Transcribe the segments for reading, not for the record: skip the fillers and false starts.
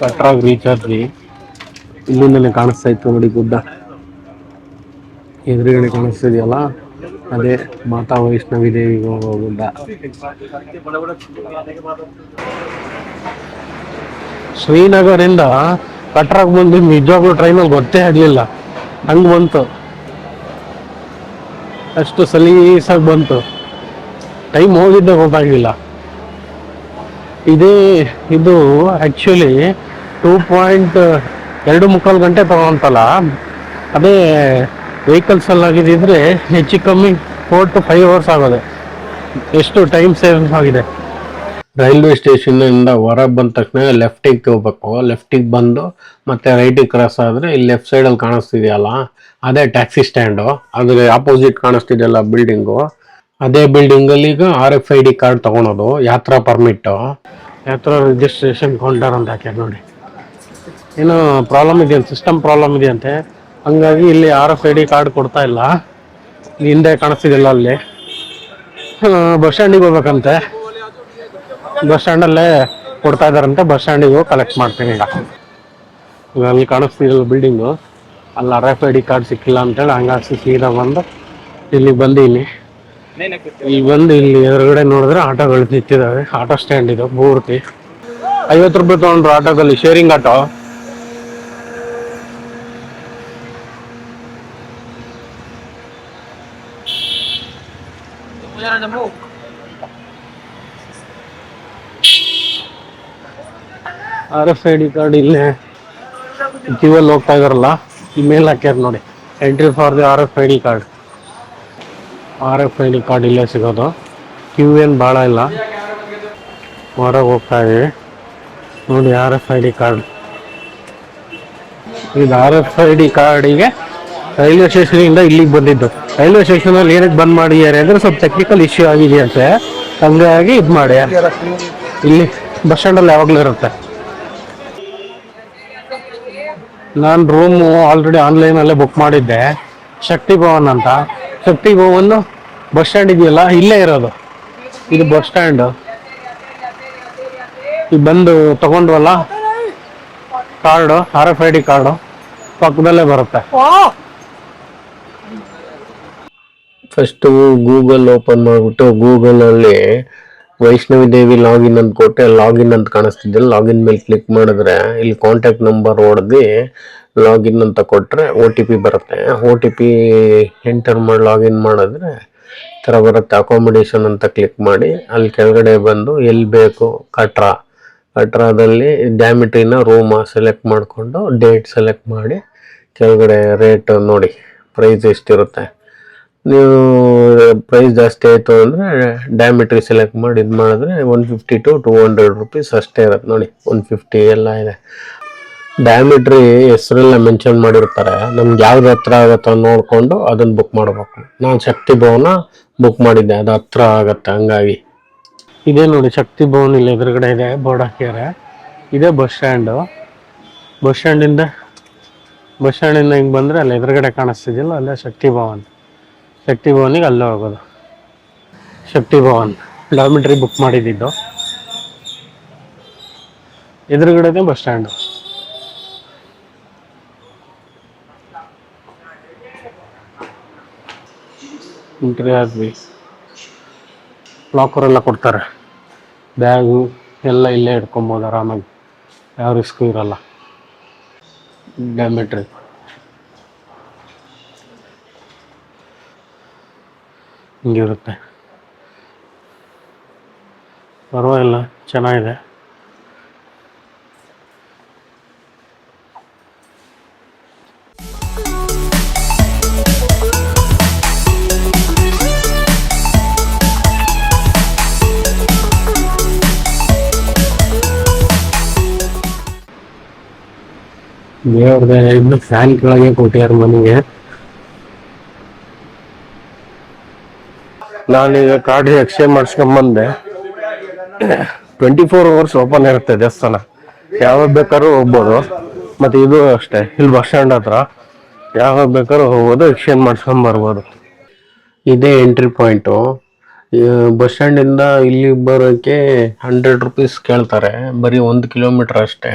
ಕಟ್ರಾಗ್ reach ಆದ್ವಿ. ಇಲ್ಲಿಂದಲೇ ಕಾಣಿಸ್ತಾ ಇತ್ತು ನೋಡಿ ಗುಡ್ಡ, ಎದುರುಗಡೆ ಕಾಣಿಸ್ತಿದೆಯಲ್ಲ ಅದೇ ಮಾತಾ ವೈಷ್ಣವಿ ದೇವಿಗೆ ಹೋಗೋ ಗುಡ್ಡ. ಶ್ರೀನಗರಿಂದ ಕಟ್ರಾಗ್ ಬಂದು ನಿಜವಾಗ್ಲೂ ಟ್ರೈನಲ್ಲಿ ಗೊತ್ತೇ ಆಗಲಿಲ್ಲ, ಹಂಗೆ ಬಂತು, ಅಷ್ಟು ಸಲೀಸಾಗಿ ಬಂತು, ಟೈಮ್ ಹೋಗಿದ್ದೆ ಗೊತ್ತಾಗಲಿಲ್ಲ. ಇದು ಆ್ಯಕ್ಚುಲಿ 2.25 ಗಂಟೆ ತಗೊಂತಲ್ಲ, ಅದೇ ವೆಹಿಕಲ್ಸಲ್ಲಿ ಆಗಿದ್ದಿದ್ರೆ ಹೆಚ್ಚು ಕಮ್ಮಿ 4 to 5 hours ಆಗೋದೆ. ಎಷ್ಟು ಟೈಮ್ ಸೇವ್ ಆಗಿದೆ. ರೈಲ್ವೆ ಸ್ಟೇಷನಿಂದ ಹೊರಗೆ ಬಂದ ತಕ್ಷಣ ಲೆಫ್ಟಿಗೆ ಹೋಗ್ಬೇಕು. ಲೆಫ್ಟಿಗೆ ಬಂದು ಮತ್ತೆ ರೈಟಿಗೆ ಕ್ರಾಸ್ ಆದರೆ ಇಲ್ಲಿ ಲೆಫ್ಟ್ ಸೈಡಲ್ಲಿ ಕಾಣಿಸ್ತಿದೆಯಲ್ಲ ಅದೇ ಟ್ಯಾಕ್ಸಿ ಸ್ಟ್ಯಾಂಡು. ಅದ್ರ ಆಪೋಸಿಟ್ ಕಾಣಿಸ್ತಿದೆಯಲ್ಲ ಬಿಲ್ಡಿಂಗು, ಅದೇ ಬಿಲ್ಡಿಂಗಲ್ಲಿ ಈಗ RFID ಕಾರ್ಡ್ ತೊಗೊಳೋದು, ಯಾತ್ರಾ ಪರ್ಮಿಟ್ಟು, ಯಾತ್ರಾ ರಿಜಿಸ್ಟ್ರೇಷನ್ ಕೌಂಟರ್ ಅಂತ ಹಾಕ್ಯಾರ ನೋಡಿ. ಏನೋ ಪ್ರಾಬ್ಲಮ್ ಇದೆಯಂತೆ, ಸಿಸ್ಟಮ್ ಪ್ರಾಬ್ಲಮ್ ಇದೆಯಂತೆ, ಹಂಗಾಗಿ ಇಲ್ಲಿ RFID ಕಾರ್ಡ್ ಕೊಡ್ತಾ ಇಲ್ಲ. ಹಿಂದೆ ಕಾಣಿಸ್ತಿದಿಲ್ಲ ಅಲ್ಲಿ ಬಸ್ ಸ್ಟ್ಯಾಂಡಿಗೆ ಹೋಗ್ಬೇಕಂತೆ, ಬಸ್ ಸ್ಟ್ಯಾಂಡಲ್ಲೇ ಕೊಡ್ತಾ ಇದ್ದಾರಂತೆ. ಬಸ್ ಸ್ಟ್ಯಾಂಡಿಗೆ ಹೋಗಿ ಕಲೆಕ್ಟ್ ಮಾಡ್ತೀನಿ ಈಗ ಅಲ್ಲಿ ಕಾಣಿಸ್ತಿದಿಲ್ಲ ಬಿಲ್ಡಿಂಗು, ಅಲ್ಲಿ RFID ಕಾರ್ಡ್ ಸಿಕ್ಕಿಲ್ಲ ಅಂತೇಳಿ ಹಂಗಾಗಿ ಸೀದಾ ಬಂದು ಇಲ್ಲಿಗೆ ಬಂದೀನಿ. ಇಲ್ಲಿ ಎದುರುಗಡೆ ನೋಡಿದ್ರೆ ಆಟೋಗಳು ನಿಂತಿದ್ದಾವೆ. ಆಟೋ ಸ್ಟ್ಯಾಂಡ್ ಇದು ಪೂರ್ತಿ. 50 ರೂಪಾಯಿ ತೊಗೊಂಡ್ರು ಆಟೋದಲ್ಲಿ, ಶೇರಿಂಗ್ ಆಟೋ. RFID ಕಾರ್ಡ್ ಇಲ್ಲೇ ಕ್ಯೂವಲ್ಲಿ ಹೋಗ್ತಾ ಇದಾರಲ್ಲ, ಈ ಮೇಲೆ ಹಾಕ್ಯಾರ ನೋಡಿ, entry for the RFID card. RFID card ಇಲ್ಲೇ ಸಿಗೋದು. ಕ್ಯೂ ಏನು ಭಾಳ ಇಲ್ಲ, ಹೊರಗೆ ಹೋಗ್ತಾ ಇದೀವಿ ನೋಡಿ. RFID ಕಾರ್ಡ್, ಇದು RFID ಕಾರ್ಡಿಗೆ ರೈಲ್ವೆ ಸ್ಟೇಷನಿಂದ ಇಲ್ಲಿಗೆ ಬಂದಿದ್ದು. ರೈಲ್ವೆ ಸ್ಟೇಷನಲ್ಲಿ ಏನಕ್ಕೆ ಬಂದ್ ಮಾಡಿದ್ದಾರೆ ಅಂದರೆ ಸ್ವಲ್ಪ ಟೆಕ್ನಿಕಲ್ ಇಶ್ಯೂ ಆಗಿದೆಯಂತೆ, ಹಂಗಾಗಿ ಇದು ಮಾಡಿ. ಇಲ್ಲಿ ಬಸ್ ಸ್ಟ್ಯಾಂಡಲ್ಲಿ ಯಾವಾಗಲೂ ಇರುತ್ತೆ. ನಾನು ರೂಮು ಆಲ್ರೆಡಿ ಆನ್ಲೈನಲ್ಲೇ ಬುಕ್ ಮಾಡಿದ್ದೆ, ಶಕ್ತಿ ಭವನ್ ಅಂತ. ಶಕ್ತಿ ಭವನ್ ಬಸ್ ಸ್ಟ್ಯಾಂಡ್ ಇದೆಯಲ್ಲ ಇಲ್ಲೇ ಇರೋದು, ಇದು ಬಸ್ ಸ್ಟ್ಯಾಂಡು. ಈಗ ಬಂದು ತಗೊಂಡ್ವಲ್ಲ ಕಾರ್ಡು, RFID ಕಾರ್ಡು ಪಕ್ಕದಲ್ಲೇ ಬರುತ್ತೆ. ಫಸ್ಟು ಗೂಗಲ್ ಓಪನ್ ಮಾಡಿಬಿಟ್ಟು ಗೂಗಲಲ್ಲಿ ವೈಷ್ಣವಿ ದೇವಿ ಲಾಗಿನ್ ಅಂತ ಕೊಟ್ಟೆ, ಲಾಗಿನ್ ಅಂತ ಕಾಣಿಸ್ತಿದ್ದಿಲ್ಲ. ಲಾಗಿನ್ ಮೇಲೆ ಕ್ಲಿಕ್ ಮಾಡಿದ್ರೆ ಇಲ್ಲಿ ಕಾಂಟ್ಯಾಕ್ಟ್ ನಂಬರ್ ಹೊಡೆದು ಲಾಗಿನ್ ಅಂತ ಕೊಟ್ಟರೆ OTP ಬರುತ್ತೆ. OTP ಎಂಟರ್ ಮಾಡಿ ಲಾಗಿನ್ ಮಾಡಿದ್ರೆ ಥರ ಬರುತ್ತೆ. ಅಕಾಮಿಡೇಷನ್ ಅಂತ ಕ್ಲಿಕ್ ಮಾಡಿ ಅಲ್ಲಿ ಕೆಳಗಡೆ ಬಂದು ಎಲ್ಲಿ ಬೇಕು ಕಟ್ರಾದಲ್ಲಿ ಡ್ಯಾಮಿಟ್ರಿನ ರೂಮ ಸೆಲೆಕ್ಟ್ ಮಾಡಿಕೊಂಡು ಡೇಟ್ ಸೆಲೆಕ್ಟ್ ಮಾಡಿ ಕೆಳಗಡೆ ರೇಟ್ ನೋಡಿ, ಪ್ರೈಸ್ ಎಷ್ಟಿರುತ್ತೆ. ನೀವು ಪ್ರೈಸ್ ಜಾಸ್ತಿ ಆಯಿತು ಅಂದರೆ ಡ್ಯಾಮಿಟ್ರಿ ಸೆಲೆಕ್ಟ್ ಮಾಡಿ ಇದು ಮಾಡಿದ್ರೆ 150 to 200 ರೂಪೀಸ್ ಅಷ್ಟೇ ಇರುತ್ತೆ ನೋಡಿ. 150 ಎಲ್ಲ ಇದೆ. ಡಯಾಮಿಟ್ರಿ ಹೆಸರೆಲ್ಲ ಮೆನ್ಷನ್ ಮಾಡಿರ್ತಾರೆ, ನಮ್ಗೆ ಯಾವ್ದು ಹತ್ರ ಆಗುತ್ತೋ ನೋಡಿಕೊಂಡು ಅದನ್ನು ಬುಕ್ ಮಾಡಬೇಕು. ನಾನು ಶಕ್ತಿ ಭವನ ಬುಕ್ ಮಾಡಿದ್ದೆ, ಅದು ಹತ್ರ ಆಗುತ್ತೆ, ಹಂಗಾಗಿ. ಇದೇ ನೋಡಿ ಶಕ್ತಿ ಭವನ್ ಇಲ್ಲಿ ಎದುರುಗಡೆ ಇದೆ, ಬೋರ್ಡ್ ಹಾಕ್ಯಾರೆ. ಇದೇ ಬಸ್ ಸ್ಟ್ಯಾಂಡು. ಬಸ್ ಸ್ಟ್ಯಾಂಡಿಂದ ಹಿಂಗೆ ಬಂದರೆ ಅಲ್ಲಿ ಎದುರುಗಡೆ ಕಾಣಿಸ್ತಿದ್ದಿಲ್ಲ, ಅಲ್ಲೇ ಶಕ್ತಿ ಭವನ್. ಶಕ್ತಿ ಭವನಿಗೆ ಅಲ್ಲೇ ಹೋಗೋದು. ಶಕ್ತಿ ಭವನ್ ಡಾರ್ಮಿಟ್ರಿ ಬುಕ್ ಮಾಡಿದ್ದು ಎದುರುಗಡೆನೇ ಬಸ್ ಸ್ಟ್ಯಾಂಡು. ಎಂಟ್ರಿ ಆದ್ವಿ. ಲಾಕರೆಲ್ಲ ಕೊಡ್ತಾರೆ, ಬ್ಯಾಗು ಎಲ್ಲ ಇಲ್ಲೇ ಇಟ್ಕೊಬೋದು ಆರಾಮಾಗಿ, ಯಾವ ರಿಸ್ಕು ಇರಲ್ಲ. ಡಾರ್ಮಿಟ್ರಿ ಹಿಂಗಿರುತ್ತೆ, ಪರವಾಗಿಲ್ಲ, ಚೆನ್ನಾಗಿದೆ. ದೇವ್ರದೇ ಇನ್ನು ಫ್ಯಾನ್ ಕೆಳಗೆ ಕೊಟ್ಟಿಯಾರ ಮನೆಗೆ. ನಾನೀಗ ಕಾರ್ಡ್ ಎಕ್ಸ್ಚೇಂಜ್ ಮಾಡಿಸ್ಕೊಂಬಂದೆ. 24 hours ಓಪನ್ ಇರುತ್ತೆ ದೇವಸ್ಥಾನ, ಯಾವಾಗ ಬೇಕಾದ್ರೂ ಹೋಗ್ಬೋದು. ಮತ್ತು ಇದು ಅಷ್ಟೇ, ಇಲ್ಲಿ ಬಸ್ ಸ್ಟ್ಯಾಂಡ್ ಹತ್ರ ಯಾವಾಗ ಬೇಕಾದ್ರೂ ಹೋಗ್ಬೋದು, ಎಕ್ಸ್ಚೇಂಜ್ ಮಾಡಿಸ್ಕೊಂಬರ್ಬೋದು. ಇದೇ ಎಂಟ್ರಿ ಪಾಯಿಂಟು. ಬಸ್ ಸ್ಟ್ಯಾಂಡಿಂದ ಇಲ್ಲಿ ಬರೋಕ್ಕೆ 100 ರೂಪೀಸ್ ಕೇಳ್ತಾರೆ, ಬರೀ 1 ಕಿಲೋಮೀಟ್ರ್ ಅಷ್ಟೇ.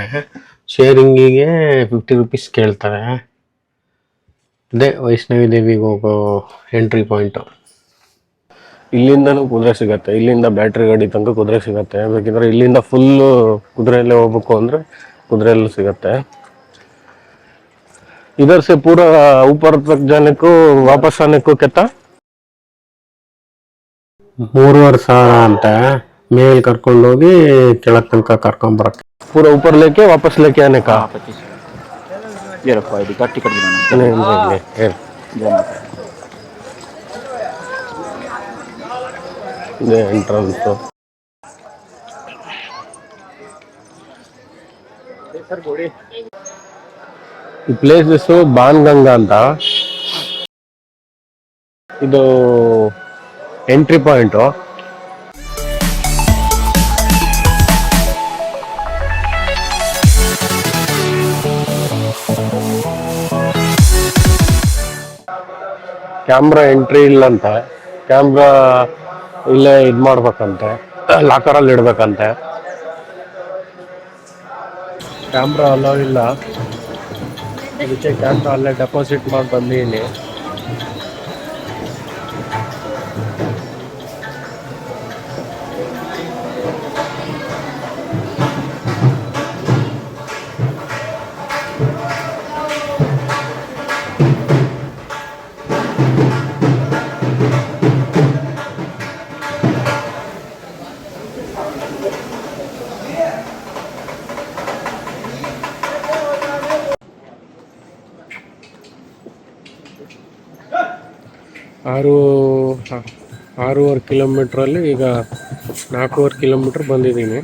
ಶೇರಿಂಗಿಗೆ 50 ರುಪೀಸ್ ಕೇಳ್ತಾರೆ. ಅದೇ ವೈಷ್ಣವಿ ದೇವಿಗೆ ಹೋಗೋ ಎಂಟ್ರಿ ಪಾಯಿಂಟು. ಇಲ್ಲಿಂದನೂ ಕುದುರೆ ಸಿಗತ್ತೆ, ಇಲ್ಲಿಂದ ಬ್ಯಾಟ್ರಿ ಗಾಡಿ ತನಕ ಕುದುರೆ ಸಿಗತ್ತೆ. ಬೇಕಿದ್ರೆ ಇಲ್ಲಿಂದ ಫುಲ್ಲು ಕುದುರೆಯಲ್ಲೇ ಹೋಗ್ಬೇಕು ಅಂದರೆ ಕುದುರೆಯಲ್ಲೂ ಸಿಗತ್ತೆ. इधर से पूरा ऊपर तक जाने को वापस आने को कितना? 3,500 ಅಂತ ಮೇಲ್ ಕರ್ಕೊಂಡೋಗಿ ಕೆಳಗ್ ತನಕ ಕರ್ಕೊಂಬರಕ್ಕೆ. पूरा ऊपर लेके वापस लेके आने का? 25। ये रखो आईडी कार्ड, टिकट बनाना। ಇದೆ ಎಂಟ್ರೆನ್ಸ್. ಈ ಪ್ಲೇಸ್ ಹೆಸರು ಬಾನ್ಗಂಗಾ ಅಂತ. ಇದು ಎಂಟ್ರಿ ಪಾಯಿಂಟು. ಕ್ಯಾಮ್ರಾ ಎಂಟ್ರಿ ಇಲ್ಲಂತೆ, ಕ್ಯಾಮ್ರಾ ಇಲ್ಲೇ ಇದು ಮಾಡ್ಬೇಕಂತೆ, ಲಾಕರಲ್ಲಿ ಇಡ್ಬೇಕಂತೆ. ಕ್ಯಾಮ್ರಾ ಅಲೋ ಇಲ್ಲ, ಅದಕ್ಕೆ ಕ್ಯಾಮ್ರಾ ಅಲ್ಲೇ ಡೆಪಾಸಿಟ್ ಮಾಡಿ ಬಂದೀನಿ. ಆರೂವರೆ ಕಿಲೋಮೀಟ್ರಲ್ಲಿ ಈಗ 4.5 ಕಿಲೋಮೀಟ್ರ್ ಬಂದಿದ್ದೀನಿ.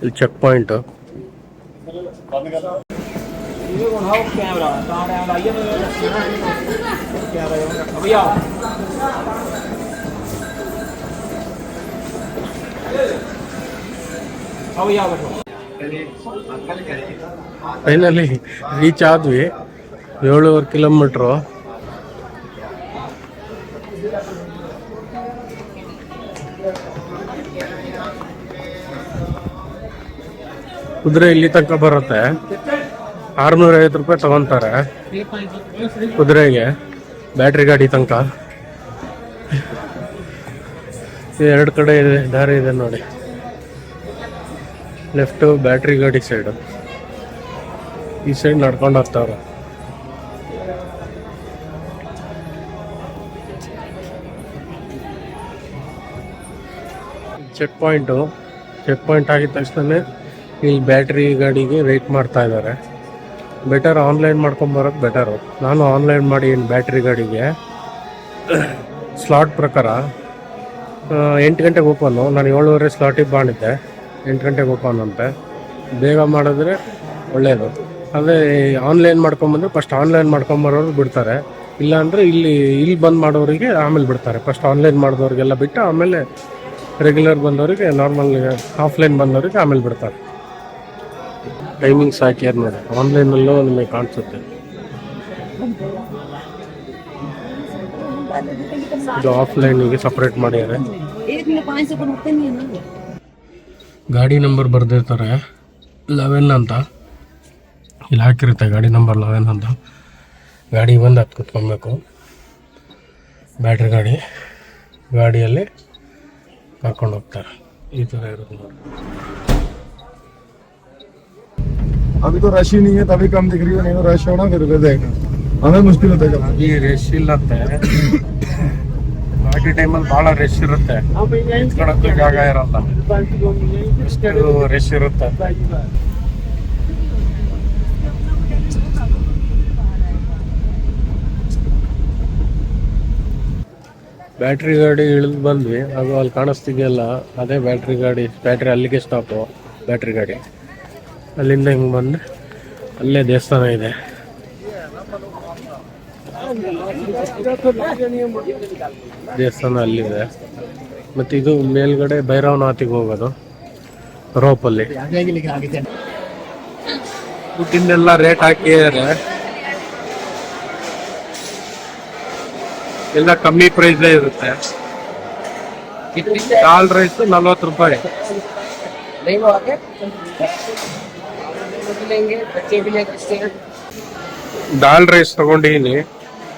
ಇಲ್ಲಿ ಚೆಕ್ ಪಾಯಿಂಟ್. ಫೈನಲಿ ರೀಚ್ ಆದ್ವಿ. 7.5 ಕಿಲೋಮೀಟ್ರು. ಕುದುರೆ ಇಲ್ಲಿ ತನಕ ಬರುತ್ತೆ. 650 ರೂಪಾಯಿ ತಗೊಂತಾರೆ ಕುದುರೆಗೆ, ಬ್ಯಾಟ್ರಿ ಗಾಡಿ ತನಕ. 2 ಕಡೆ ಇದೆ, ದಾರಿ ಇದೆ ನೋಡಿ. ಲೆಫ್ಟ್ ಬ್ಯಾಟ್ರಿ ಗಾಡಿ ಸೈಡು, ಈ ಸೈಡ್ ನಡ್ಕೊಂಡು ಹೋಗ್ತಾವ್ರೆ. ಚೆಕ್ ಪಾಯಿಂಟ್ ಆಗಿದ ತಕ್ಷಣ ಇಲ್ಲಿ ಬ್ಯಾಟ್ರಿ ಗಾಡಿಗೆ ವೆಯ್ಟ್ ಮಾಡ್ತಾ ಇದ್ದಾರೆ. ಬೆಟರ್ ಆನ್ಲೈನ್ ಮಾಡ್ಕೊಂಬರೋದು ಬೆಟರು. ನಾನು ಆನ್ಲೈನ್ ಮಾಡಿ ಬ್ಯಾಟ್ರಿ ಗಾಡಿಗೆ ಸ್ಲಾಟ್ ಪ್ರಕಾರ 8 ಗಂಟೆಗೆ ಓಪನ್ನು. ನಾನು 7:30 ಸ್ಲಾಟಿಗೆ ಮಾಡಿದ್ದೆ, 8 ಗಂಟೆಗೆ ಓಪನ್ ಅಂತೆ. ಬೇಗ ಮಾಡಿದ್ರೆ ಒಳ್ಳೆಯದು. ಅದೇ ಆನ್ಲೈನ್ ಮಾಡ್ಕೊಂಬಂದ್ರೆ ಫಸ್ಟ್ ಆನ್ಲೈನ್ ಮಾಡ್ಕೊಂಬರೋರು ಬಿಡ್ತಾರೆ, ಇಲ್ಲಾಂದರೆ ಇಲ್ಲಿ ಬಂದು ಮಾಡೋರಿಗೆ ಆಮೇಲೆ ಬಿಡ್ತಾರೆ. ಫಸ್ಟ್ ಆನ್ಲೈನ್ ಮಾಡಿದವ್ರಿಗೆಲ್ಲ ಬಿಟ್ಟು ಆಮೇಲೆ ರೆಗ್ಯುಲರ್ ಬಂದವರಿಗೆ, ನಾರ್ಮಲ್ ಆಫ್ಲೈನ್ ಬಂದವರಿಗೆ ಆಮೇಲೆ ಬಿಡ್ತಾರೆ. ಟೈಮಿಂಗ್ಸ್ ಹಾಕ್ಯಾರ ನೋಡಿ, ಆನ್ಲೈನಲ್ಲೂ ನಿಮಗೆ ಕಾಣಿಸುತ್ತೆ. ಇದು ಆಫ್ಲೈನಿಗೆ ಸಪ್ರೇಟ್ ಮಾಡ್ಯಾರೆ. ಗಾಡಿ ನಂಬರ್ ಬರೆದಿರ್ತಾರೆ 11 ಅಂತ, ಇಲ್ಲಿ ಹಾಕಿರುತ್ತೆ ಗಾಡಿ ನಂಬರ್ 11 ಅಂತ. ಗಾಡಿ ಬಂದು ಹತ್ತು ಕುತ್ಕೊಬೇಕು. ಬ್ಯಾಟ್ರಿ ಗಾಡಿಯಲ್ಲಿ ಕರ್ಕೊಂಡು ಹೋಗ್ತಾರೆ. ಈ ಥರ ಇರುತ್ತೆ ನೋಡಿ. अभी तो रश ही नहीं है, तभी कम दिख रही है, नहीं तो रश होना फिर देगा हमें मुश्किल होता है. ಈ ರಶ್ ಇಲ್ಲತ್ತೆ, ಪಾರ್ಟಿ ಟೈಮಲ್ಲಿ ಭಾಳ ರಶ್ ಇರುತ್ತೆ, ನಿಂತ್ಕೊಳ್ಳೋಕ್ಕೂ ಜಾಗ ಇರಲ್ಲ, ಅಷ್ಟು ರಶ್ ಇರುತ್ತೆ. ಬ್ಯಾಟ್ರಿ ಗಾಡಿ ಇಳಿದು ಬಂದ್ವಿ. ಅದು ಅಲ್ಲಿ ಕಾಣಿಸ್ತಿದೆಯಲ್ಲ ಅದೇ ಬ್ಯಾಟ್ರಿ ಗಾಡಿ. ಬ್ಯಾಟ್ರಿ ಅಲ್ಲಿಗೆ ಸ್ಟಾಪು. ಬ್ಯಾಟ್ರಿ ಗಾಡಿ ಅಲ್ಲಿಂದ ಹಿಂಗೆ ಬಂದು ಅಲ್ಲೇ ದೇವಸ್ಥಾನ ಇದೆ. ದೇವಸ್ಥಾನ ಅಲ್ಲಿದೆ. ಮತ್ತು ಇದು ಮೇಲ್ಗಡೆ ಭೈರವನಾಥಿಗೆ ಹೋಗೋದು ರೋಪಲ್ಲಿ. ದುಡ್ಡಿಂದೆಲ್ಲ ರೇಟ್ ಹಾಕಿದ್ದಾರೆ. ಎಲ್ಲ ಕಮ್ಮಿ ಪ್ರೈಸ್ ಇರುತ್ತೆ. ದಾಲ್ ರೈಸ್ 40 ರೂಪಾಯಿ. ದಾಲ್ ರೈಸ್ ತಗೊಂಡಿದ್ದೀನಿ.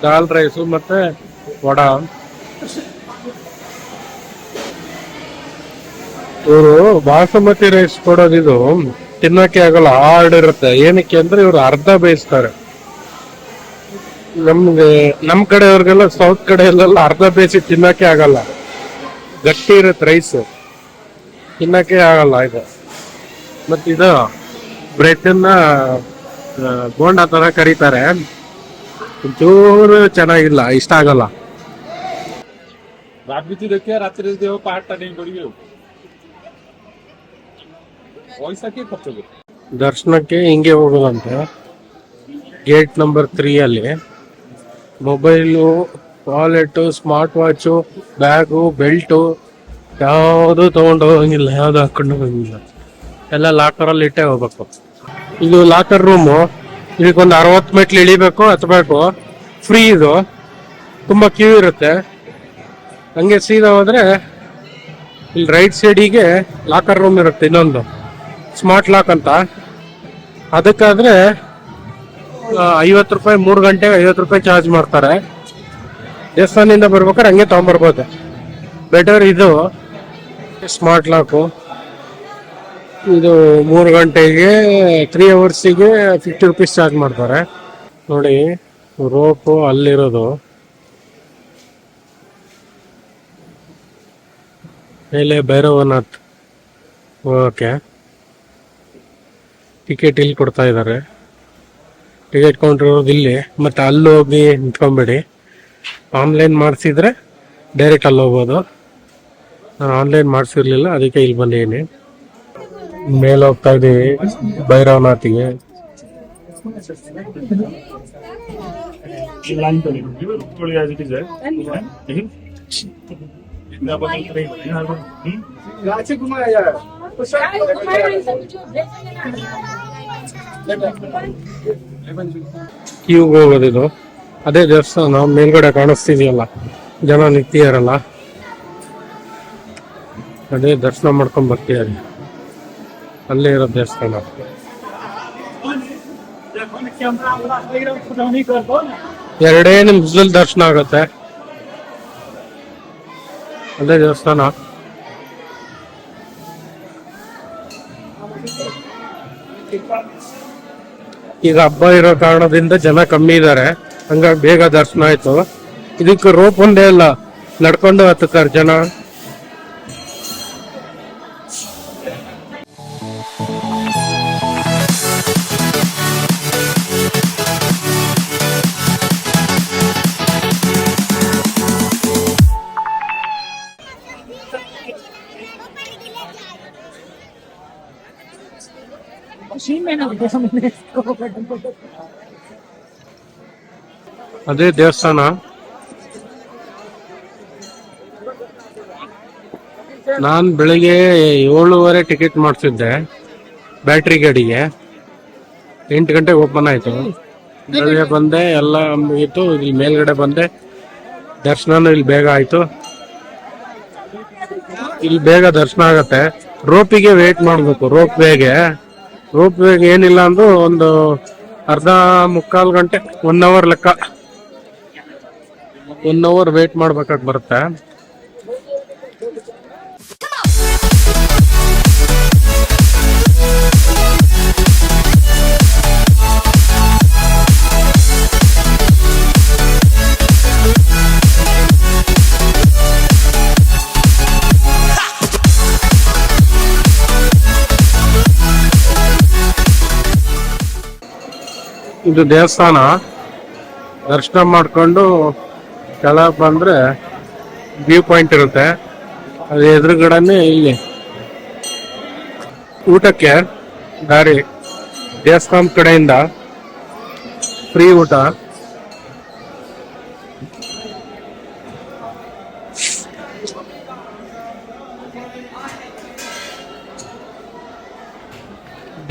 ದಾಲ್ ರೈಸು ಮತ್ತೆ ವಡಾ. ಇವರು ಬಾಸುಮತಿ ರೈಸ್ ಕೊಡೋದಿದು ತಿನ್ನಕ್ಕೆ ಆಗಲ್ಲ, ಹಾರ್ಡ್ ಇರುತ್ತೆ. ಏನಕ್ಕೆ ಅಂದ್ರೆ ಇವ್ರು ಅರ್ಧ ಬೇಯಿಸ್ತಾರೆ. ನಮ್ ಕಡೆಯವ್ರಿಗೆಲ್ಲ ಸೌತ್ ಕಡೆ ಎಲ್ಲ ಅರ್ಧ ಬೇಯಿಸಿ ತಿನ್ನಕ್ಕೆ ಆಗಲ್ಲ, ಗಟ್ಟಿ ಇರುತ್ತೆ ರೈಸ್, ತಿನ್ನಕ್ಕೆ ಆಗಲ್ಲ ಇದು. ಮತ್ ಇದು ಬ್ರೆಡ್ ಅನ್ನ ಬೋಂಡ ತರ ಕರೀತಾರೆ, ಒಂಚೂರು ಚೆನ್ನಾಗಿಲ್ಲ, ಇಷ್ಟ ಆಗಲ್ಲ. ದರ್ಶನಕ್ಕೆ ಹಿಂಗೆ ಹೋಗೋದಂತೆ. ಗೇಟ್ ನಂಬರ್ 3 ಅಲ್ಲಿ mobile, wallet, smart watch, bag, belt ಯಾವುದು ತಗೊಂಡು ಹೋಗಂಗಿಲ್ಲ, ಯಾವ್ದು ಹಾಕೊಂಡು ಹೋಗಂಗಿಲ್ಲ. ಎಲ್ಲ ಲಾಕರಲ್ಲಿ ಇಟ್ಟೇ ಹೋಗ್ಬೇಕು. ಇದು ಲಾಕರ್ ರೂಮು. ಇದಕ್ಕೊಂದು 60 ಮೆಟ್ಲು ಇಳಿಬೇಕು, ಹತ್ಬೇಕು. ಫ್ರೀ ಇದು, ತುಂಬಾ ಕ್ಯೂ ಇರುತ್ತೆ. ಹಂಗೆ ಸೀದಾ ಹೋದ್ರೆ ಇಲ್ಲಿ ರೈಟ್ ಸೈಡಿಗೆ ಲಾಕರ್ ರೂಮ್ ಇರುತ್ತೆ, ಇನ್ನೊಂದು ಸ್ಮಾರ್ಟ್ ಲಾಕ್ ಅಂತ. ಅದಕ್ಕಾದ್ರೆ 50 ರೂಪಾಯಿ 3 ಗಂಟೆಗೆ 50 ರೂಪಾಯಿ ಚಾರ್ಜ್ ಮಾಡ್ತಾರೆ. ದೇವಸ್ಥಾನದಿಂದ ಬರ್ಬೇಕಾದ್ರೆ ಹಂಗೆ ತಗೊಂಡ್ಬರ್ಬೋದು. ಬೆಟರ್ ಇದು ಸ್ಮಾರ್ಟ್ ಲಾಕು. ಇದು 3 ಗಂಟೆಗೆ 3 ಅವರ್ಸಿಗೆ 50 ರೂಪೀಸ್ ಚಾರ್ಜ್ ಮಾಡ್ತಾರೆ. ನೋಡಿ ರೋಪು ಅಲ್ಲಿರೋದು. ಮೇಲೆ ಭೈರವನಾಥ್ ಓಕೆ. ಟಿಕೆಟ್ ಇಲ್ಲಿ ಕೊಡ್ತಾ ಇದ್ದಾರೆ. ಟಿಕೆಟ್ ಕೌಂಟರ್ ಇರೋದು ಇಲ್ಲಿ. ಮತ್ತೆ ಅಲ್ಲಿ ಹೋಗಿ ನಿಂತ್ಕೊಂಬೇಡಿ. ಆನ್ಲೈನ್ ಮಾಡಿಸಿದ್ರೆ ಡೈರೆಕ್ಟ್ ಅಲ್ಲಿ ಹೋಗ್ಬೋದು. ನಾನು ಆನ್ಲೈನ್ ಮಾಡಿಸಿರ್ಲಿಲ್ಲ, ಅದಕ್ಕೆ ಇಲ್ಲಿ ಬಂದಿದ್ದೀನಿ. ಮೇಲೆ ಹೋಗ್ತಾ ಇದ್ದೀವಿ ಭೈರವನಾಥಿಗೆ. ಕ್ಯೂಗೆ ಹೋಗೋದಿದು. ಅದೇ ದೇವಸ್ಥಾನ ಮೇಲ್ಗಡೆ ಕಾಣಿಸ್ತಿದೆಯಲ್ಲ, ಜನ ನಿಂತಿದಾರಲ್ಲ, ಅದೇ ದರ್ಶನ ಮಾಡ್ಕೊಂಡ್ ಬರ್ತಿದ್ದಾರೆ. ಅಲ್ಲೇ ಇರೋ ದೇವಸ್ಥಾನ. ಎರಡೇ ನಿಮಿಷದಲ್ಲಿ ದರ್ಶನ ಆಗುತ್ತೆ. ಅದೇ ದೇವಸ್ಥಾನ. ಈಗ ಹಬ್ಬ ಇರೋ ಕಾರಣದಿಂದ ಜನ ಕಮ್ಮಿ ಇದ್ದಾರೆ, ಹಂಗಾಗಿ ಬೇಗ ದರ್ಶನ ಆಯ್ತು. ಇದಕ್ಕೆ ರೋಪ್ ಒಂದೇ ಇಲ್ಲ, ನಡ್ಕೊಂಡು ಹತ್ತುತ್ತಾರೆ ಜನ. ಅದೇ ದೇವಸ್ಥಾನ. ನಾನ್ ಬೆಳಿಗ್ಗೆ 7:30 ಟಿಕೆಟ್ ಮಾಡ್ತಿದ್ದೆ ಬ್ಯಾಟ್ರಿ ಗಾಡಿಗೆ. 8 ಗಂಟೆಗೆ ಓಪನ್ ಆಯ್ತು. ಬೆಳಿಗ್ಗೆ ಬಂದೆ, ಎಲ್ಲ ಮುಗೀತು. ಇಲ್ಲಿ ಮೇಲ್ಗಡೆ ಬಂದೆ, ದರ್ಶನ ಇಲ್ಲಿ ಬೇಗ ಆಯ್ತು. ಇಲ್ಲಿ ಬೇಗ ದರ್ಶನ ಆಗತ್ತೆ. ರೋಪಿಗೆ ವೇಟ್ ಮಾಡ್ಬೇಕು. ರೋಪ್ ವೇಗೆ ಏನಿಲ್ಲ ಅಂದ್ರೂ ಒಂದು ಅರ್ಧ ಮುಕ್ಕಾಲು ಗಂಟೆ, 1 ಅವರ್ ಲೆಕ್ಕ. 1 ಅವರ್ ವೇಟ್ ಮಾಡ್ಬೇಕಾಗಿ ಬರುತ್ತೆ. ಇದು ದೇವಸ್ಥಾನ. ದರ್ಶನ ಮಾಡ್ಕೊಂಡು ಕೆಳಗೆ ಬಂದ್ರೆ ವ್ಯೂ ಪಾಯಿಂಟ್ ಇರುತ್ತೆ. ಅದು ಎದುರುಗಡೆನೆ ಇಲ್ಲಿ ಊಟಕ್ಕೆ ದಾರಿ, ದೇವಸ್ಥಾನ ಕಡೆಯಿಂದ ಫ್ರೀ ಊಟ.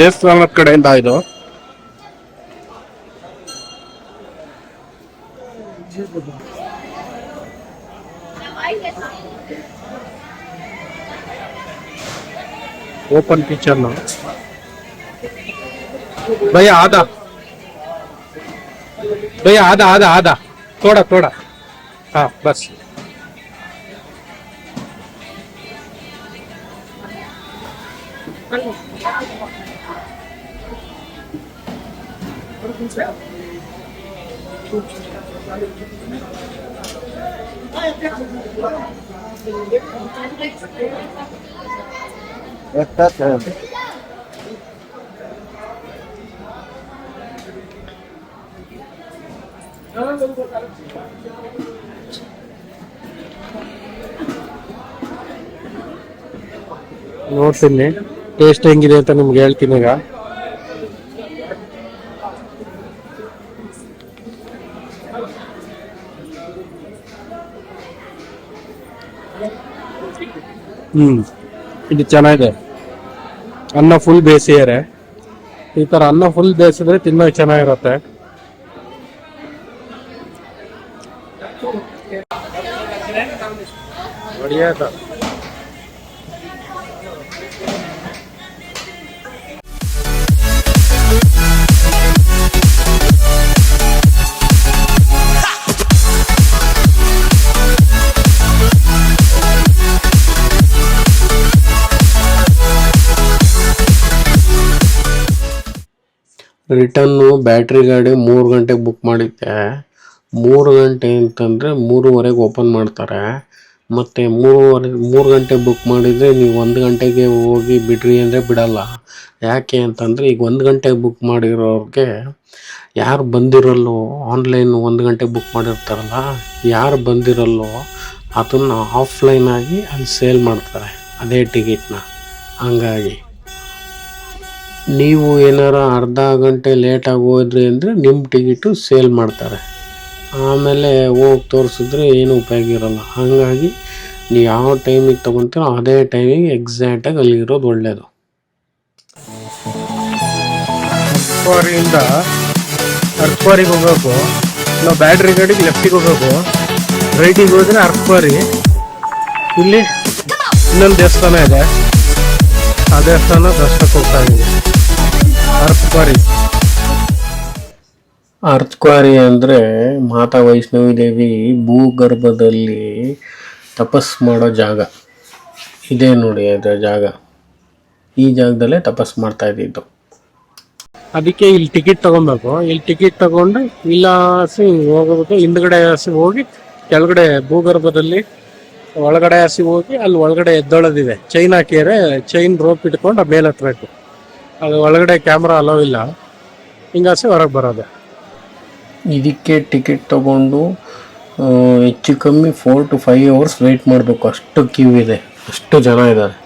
ದೇವಸ್ಥಾನದ ಕಡೆಯಿಂದ ಇದು. ओपन किचन भैया आधा भैया आधा आधा आधा थोड़ा थोड़ा हाँ बस ನೋಡ್ತೀನಿ ಟೇಸ್ಟ್ ಹೆಂಗಿದೆ ಅಂತ ನಿಮ್ಗೆ ಹೇಳ್ತೀನಿ ಈಗ. ಇದು ಚೆನ್ನಾಗಿದೆ. ಅನ್ನ ಫುಲ್ ಬೇಯಿಸಿದ್ದಾರೆ. ಈ ತರ ಅನ್ನ ಫುಲ್ ಬೇಯಿಸಿದ್ರೆ ತಿನ್ನೋಕೆ ಚೆನ್ನಾಗಿರುತ್ತೆ. बढ़िया था. ರಿಟರ್ನು ಬ್ಯಾಟ್ರಿ ಗಾಡಿ 3 ಗಂಟೆಗೆ ಬುಕ್ ಮಾಡಿದ್ದೆ. 3 ಗಂಟೆ ಅಂತಂದರೆ 3:30ಗೆ ಓಪನ್ ಮಾಡ್ತಾರೆ. ಮತ್ತು 3 ಗಂಟೆ ಬುಕ್ ಮಾಡಿದರೆ ನೀವು 1 ಗಂಟೆಗೆ ಹೋಗಿ ಬಿಡ್ರಿ ಅಂದರೆ ಬಿಡಲ್ಲ. ಯಾಕೆ ಅಂತಂದರೆ ಈಗ 1 ಗಂಟೆಗೆ ಬುಕ್ ಮಾಡಿರೋರಿಗೆ ಯಾರು ಬಂದಿರಲ್ಲೋ, ಆನ್ಲೈನ್ 1 ಗಂಟೆಗೆ ಬುಕ್ ಮಾಡಿರ್ತಾರಲ್ಲ, ಯಾರು ಬಂದಿರಲ್ಲೋ ಅದನ್ನು ಆಫ್ಲೈನಾಗಿ ಅಲ್ಲಿ ಸೇಲ್ ಮಾಡ್ತಾರೆ ಅದೇ ಟಿಕೆಟ್ನ. ಹಂಗಾಗಿ ನೀವು ಏನಾರ ಅರ್ಧ ಗಂಟೆ ಲೇಟಾಗಿ ಹೋದ್ರಿ ಅಂದರೆ ನಿಮ್ಮ ಟಿಕೆಟು ಸೇಲ್ ಮಾಡ್ತಾರೆ. ಆಮೇಲೆ ಹೋಗಿ ತೋರಿಸಿದ್ರೆ ಏನು ಉಪಯೋಗ ಇರೋಲ್ಲ. ಹಾಗಾಗಿ ನೀವು ಯಾವ ಟೈಮಿಗೆ ತೊಗೊತೀರೋ ಅದೇ ಟೈಮಿಗೆ ಎಕ್ಸಾಕ್ಟಾಗಿ ಅಲ್ಲಿರೋದು ಒಳ್ಳೆಯದು. ಅರ್ಕವಾರಿಯಿಂದ ಅರ್ಕವಾರಿಗೆ ಹೋಗ್ಬೇಕು. ನಾವು ಬ್ಯಾಟ್ರಿ ಗಾಡಿಗೆ ಲೆಫ್ಟಿಗೆ ಹೋಗ್ಬೇಕು. ರೈಟಿಗೆ ಹೋದ್ರೆ ಅರ್ಕವಾರಿ. ಇಲ್ಲಿ ಇನ್ನೊಂದು ದೇವಸ್ಥಾನ ಇದೆ, ಆ ದೇವಸ್ಥಾನ ದರ್ಶನಕ್ಕೆ ಹೋಗ್ತಾ ಇದ್ದೀವಿ. ಅರ್ಕವಾರಿ ಅರ್ಕವಾರಿ ಅಂದರೆ ಮಾತಾ ವೈಷ್ಣವಿ ದೇವಿ ಭೂಗರ್ಭದಲ್ಲಿ ತಪಸ್ಸು ಮಾಡೋ ಜಾಗ ಇದೇ ನೋಡಿ. ಅದರ ಜಾಗ ಈ ಜಾಗದಲ್ಲೇ ತಪಸ್ಸು ಮಾಡ್ತಾ ಇದ್ದಿದ್ದು. ಅದಕ್ಕೆ ಇಲ್ಲಿ ಟಿಕೆಟ್ ತಗೊಬೇಕು. ಇಲ್ಲಿ ಟಿಕೆಟ್ ತಗೊಂಡು ಇಲ್ಲ ಹಸಿ ಹೋಗಬೇಕು. ಹಿಂದ್ಗಡೆ ಹಸಿ ಹೋಗಿ ಕೆಳಗಡೆ ಭೂಗರ್ಭದಲ್ಲಿ ಒಳಗಡೆ ಹಸಿ ಹೋಗಿ ಅಲ್ಲಿ ಒಳಗಡೆ ಎದ್ದೊಳದಿದೆ. ಚೈನ್ ಹಾಕಿದ್ರೆ ಚೈನ್ ರೋಪ್ ಇಟ್ಕೊಂಡು ಮೇಲೆ ಹತ್ಬೇಕು. ಅದು ಒಳಗಡೆ ಕ್ಯಾಮ್ರಾ ಅಲೋ ಇಲ್ಲ. ಹಿಂಗಾಸಿ ಹೊರಗೆ ಬರೋದೆ. ಇದಕ್ಕೆ ಟಿಕೆಟ್ ತಗೊಂಡು ಹೆಚ್ಚು ಕಮ್ಮಿ 4 to 5 hours ವೆಯ್ಟ್ ಮಾಡಬೇಕು. ಅಷ್ಟು ಕ್ಯೂ ಇದೆ, ಅಷ್ಟು ಜನ ಇದ್ದಾರೆ.